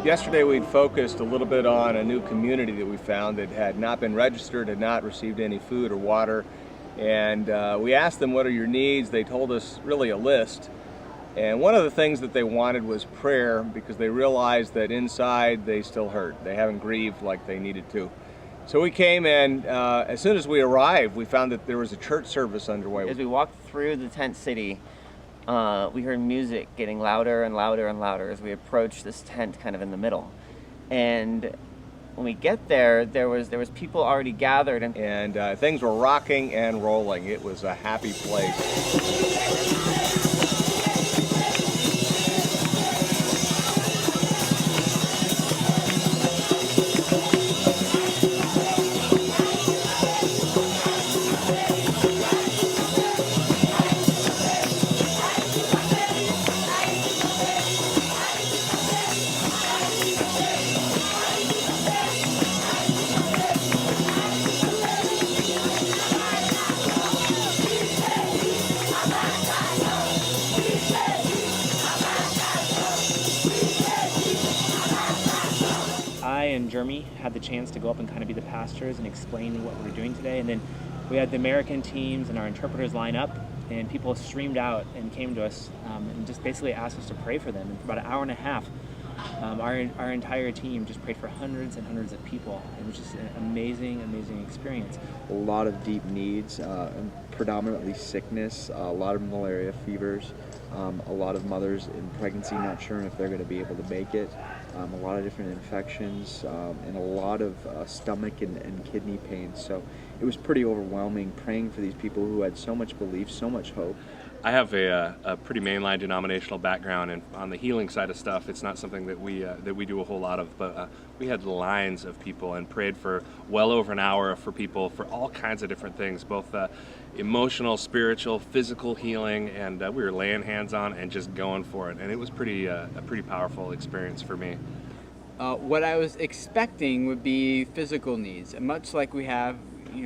Yesterday we'd focused a little bit on a new community that we found that had not been registered, had not received any food or water, and we asked them, what are your needs? They told us really a list, and one of the things that they wanted was prayer, because they realized that inside they still hurt. They haven't grieved like they needed to. So we came, and as soon as we arrived, we found that there was a church service underway. As we walked through the tent city, we heard music getting louder and louder and louder as we approached this tent kind of in the middle. And when we get there, there was people already gathered, and things were rocking and rolling. It was a happy place. I and Jeremy had the chance to go up and kind of be the pastors and explain what we were doing today. And then we had the American teams and our interpreters line up, and people streamed out and came to us and just basically asked us to pray for them. And for about an hour and a half, our entire team just prayed for hundreds and hundreds of people. It was just an amazing, amazing experience. A lot of deep needs, predominantly sickness, a lot of malaria fevers, a lot of mothers in pregnancy not sure if they're going to be able to make it, a lot of different infections, and a lot of stomach and kidney pain. So it was pretty overwhelming praying for these people who had so much belief, so much hope. I have a pretty mainline denominational background, and on the healing side of stuff, it's not something that we do a whole lot of. But we had lines of people and prayed for well over an hour for people for all kinds of different things, both emotional, spiritual, physical healing, and we were laying hands on and just going for it. And it was a pretty powerful experience for me. What I was expecting would be physical needs, much like we have,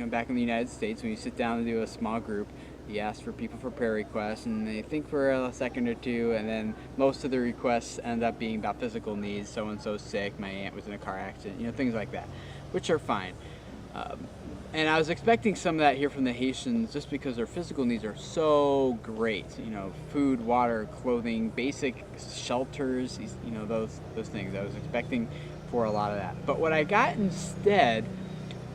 back in the United States when you sit down and do a small group. You ask for people for prayer requests, and they think for a second or two, and then most of the requests end up being about physical needs. So-and-so's sick, my aunt was in a car accident, things like that, which are fine. And I was expecting some of that here from the Haitians just because their physical needs are so great. Food, water, clothing, basic shelters, those things. I was expecting for a lot of that. But what I got instead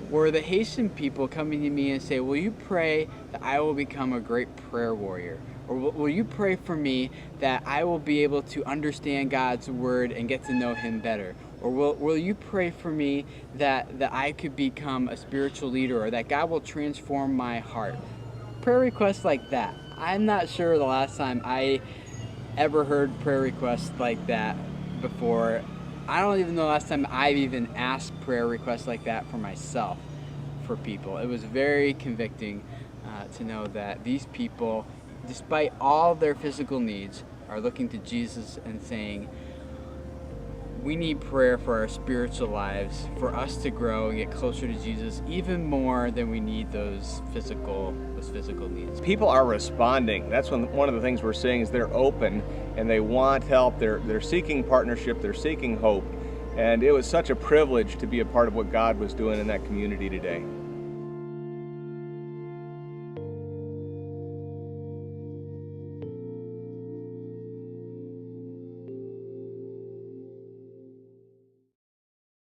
were the Haitian people coming to me and say, will you pray that I will become a great prayer warrior? Or will you pray for me that I will be able to understand God's word and get to know him better? Or will you pray for me that I could become a spiritual leader, or that God will transform my heart? Prayer requests like that. I'm not sure the last time I ever heard prayer requests like that before. I don't even know the last time I've even asked prayer requests like that for myself, for people. It was very convicting to know that these people, despite all their physical needs, are looking to Jesus and saying, we need prayer for our spiritual lives, for us to grow and get closer to Jesus even more than we need those physical needs. People are responding. That's one of the things we're seeing is they're open and they want help. They're seeking partnership. They're seeking hope. And it was such a privilege to be a part of what God was doing in that community today.